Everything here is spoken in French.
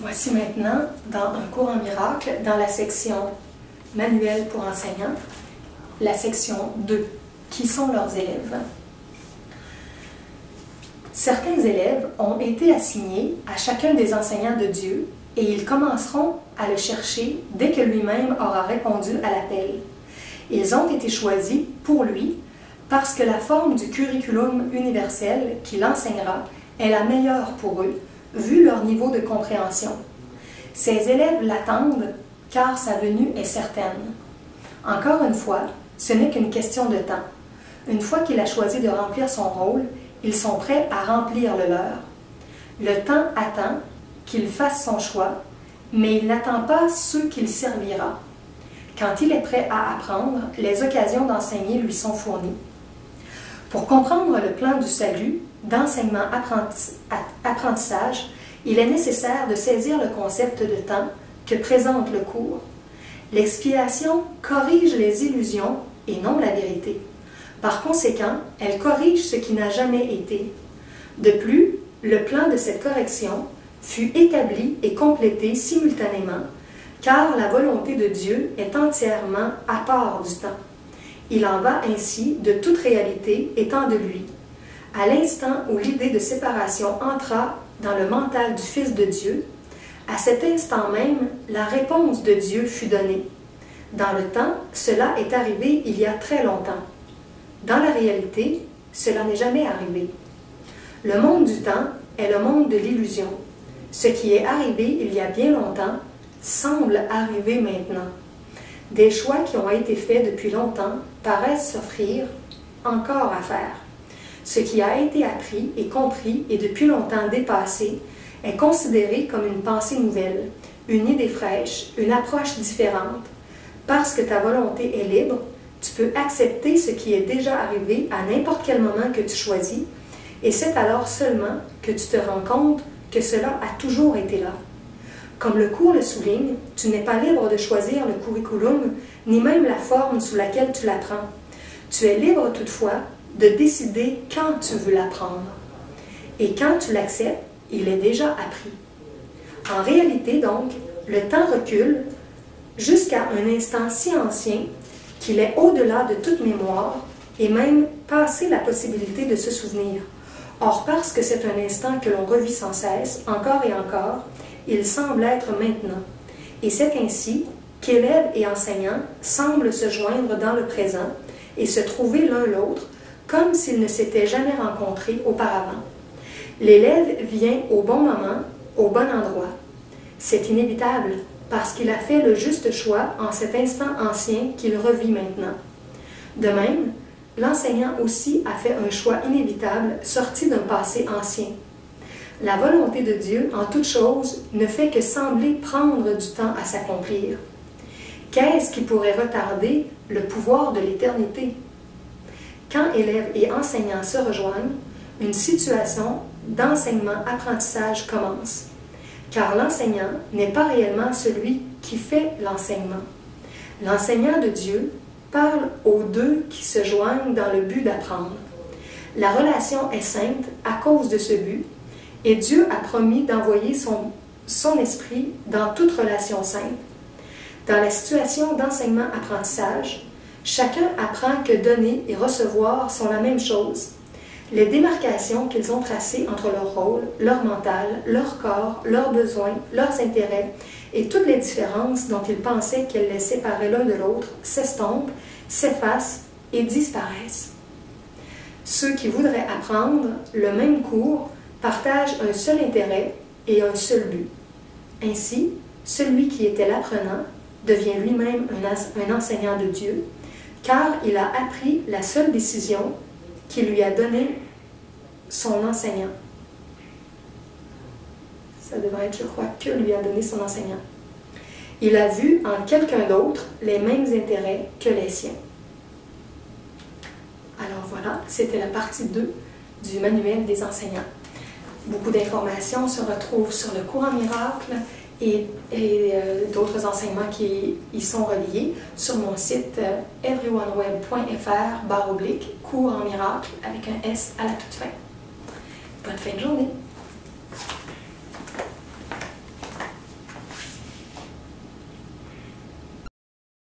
Voici maintenant, dans un cours en miracle, dans la section Manuel pour enseignants, la section 2, qui sont leurs élèves. Certains élèves ont été assignés à chacun des enseignants de Dieu et ils commenceront à le chercher dès que lui-même aura répondu à l'appel. Ils ont été choisis pour lui parce que la forme du curriculum universel qu'il enseignera est la meilleure pour eux, vu leur niveau de compréhension. Ces élèves l'attendent car sa venue est certaine. Encore une fois, ce n'est qu'une question de temps. Une fois qu'il a choisi de remplir son rôle, ils sont prêts à remplir le leur. Le temps attend qu'il fasse son choix, mais il n'attend pas ceux qu'il servira. Quand il est prêt à apprendre, les occasions d'enseigner lui sont fournies. Pour comprendre le plan du salut, d'enseignement-apprentissage, il est nécessaire de saisir le concept de temps que présente le cours. L'expiation corrige les illusions et non la vérité. Par conséquent, elle corrige ce qui n'a jamais été. De plus, le plan de cette correction fut établi et complété simultanément, car la volonté de Dieu est entièrement à part du temps. Il en va ainsi de toute réalité étant de lui. À l'instant où l'idée de séparation entra dans le mental du Fils de Dieu, à cet instant même, la réponse de Dieu fut donnée. Dans le temps, cela est arrivé il y a très longtemps. Dans la réalité, cela n'est jamais arrivé. Le monde du temps est le monde de l'illusion. Ce qui est arrivé il y a bien longtemps semble arriver maintenant. Des choix qui ont été faits depuis longtemps paraissent s'offrir encore à faire. Ce qui a été appris et compris et depuis longtemps dépassé est considéré comme une pensée nouvelle, une idée fraîche, une approche différente. Parce que ta volonté est libre, tu peux accepter ce qui est déjà arrivé à n'importe quel moment que tu choisis, et c'est alors seulement que tu te rends compte que cela a toujours été là. Comme le cours le souligne, tu n'es pas libre de choisir le curriculum, ni même la forme sous laquelle tu l'apprends. Tu es libre toutefois de décider quand tu veux l'apprendre. Et quand tu l'acceptes, il est déjà appris. En réalité, donc, le temps recule jusqu'à un instant si ancien qu'il est au-delà de toute mémoire et même passé la possibilité de se souvenir. Or, parce que c'est un instant que l'on revit sans cesse, encore et encore, il semble être maintenant. Et c'est ainsi qu'élèves et enseignants semblent se joindre dans le présent et se trouver l'un l'autre comme s'ils ne s'étaient jamais rencontrés auparavant. L'élève vient au bon moment, au bon endroit. C'est inévitable parce qu'il a fait le juste choix en cet instant ancien qu'il revit maintenant. De même, l'enseignant aussi a fait un choix inévitable sorti d'un passé ancien. La volonté de Dieu, en toute chose, ne fait que sembler prendre du temps à s'accomplir. Qu'est-ce qui pourrait retarder le pouvoir de l'éternité? Quand élèves et enseignants se rejoignent, une situation d'enseignement-apprentissage commence. Car l'enseignant n'est pas réellement celui qui fait l'enseignement. L'enseignant de Dieu parle aux deux qui se joignent dans le but d'apprendre. La relation est sainte à cause de ce but, et Dieu a promis d'envoyer son esprit dans toute relation sainte. Dans la situation d'enseignement-apprentissage, chacun apprend que donner et recevoir sont la même chose. Les démarcations qu'ils ont tracées entre leur rôle, leur mental, leur corps, leurs besoins, leurs intérêts et toutes les différences dont ils pensaient qu'elles les séparaient l'un de l'autre s'estompent, s'effacent et disparaissent. Ceux qui voudraient apprendre le même cours partagent un seul intérêt et un seul but. Ainsi, celui qui était l'apprenant devient lui-même un enseignant de Dieu, car il a appris la seule décision qui lui a donné son enseignant. Ça devrait être, je crois, que lui a donné son enseignant. Il a vu en quelqu'un d'autre les mêmes intérêts que les siens. Alors voilà, c'était la partie 2 du manuel des enseignants. Beaucoup d'informations se retrouvent sur le cours en miracle et d'autres enseignements qui y sont reliés sur mon site everyoneWeb.fr/cours en miracle avec un S à la toute fin. Bonne fin de journée!